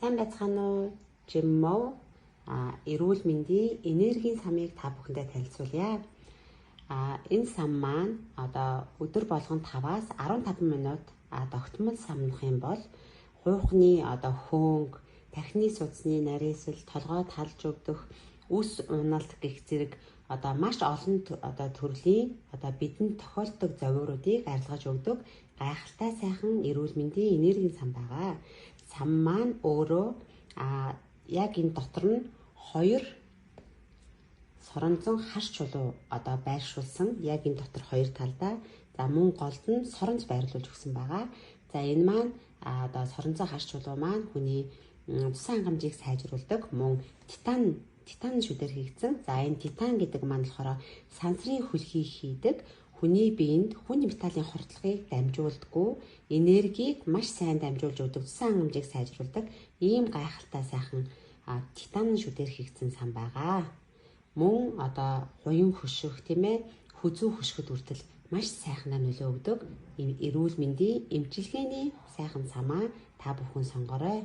Сайн байцгаана уу? Жиммөө эрүүл мэндийн энергийн самыг та бүхэндээ танилцуулъя. Энэ сан маань одоо өдөр болгон 5-аас 15 минут тогтмол самнах юм бол хуухны одоо хөөнг, тархины судасны нарийсал, толгой талж өгдөх, үс уналт гэх зэрэг одоо маш олон одоо төрлийн одоо бидэнд тохиолддог зовиоруудыг арилгаж өгдөг гайхалтай сайхан эрүүл мэндийн энергийн сан байгаа. Сам маань өөрөө яг энэ дотор нь 2 соронзон хаш чулуу одоо байршуулсан. Яг энэ дотор 2 талдаа за мөн голд нь соронз байрлуулж өгсөн байгаа. За энэ маань одоо соронзон хаш чулуу маань хүний цусан хангамжийг сайжруулдаг. Мөн титан шүдээр хийгдсэн. За энэ титан гэдэг маань болохоор сансрын хөлхийг хийдэг. Хүний биед хүн металлын хордлогыг дамжуулдаггүй, энергийг маш сайн дамжуулж өгдөг, цусан хангамжийг сайжруулдаг ийм гайхалтай сайхан титан шүдээр хийгдсэн сан байгаа. Мөн одоо хуян хөшөх тийм ээ, хүзүү хөшгөд хүртэл маш сайхнаар нөлөө өгдөг эрүүл мэндийн эмчилгээний сайхан самаа та бүхэн сонгоорой.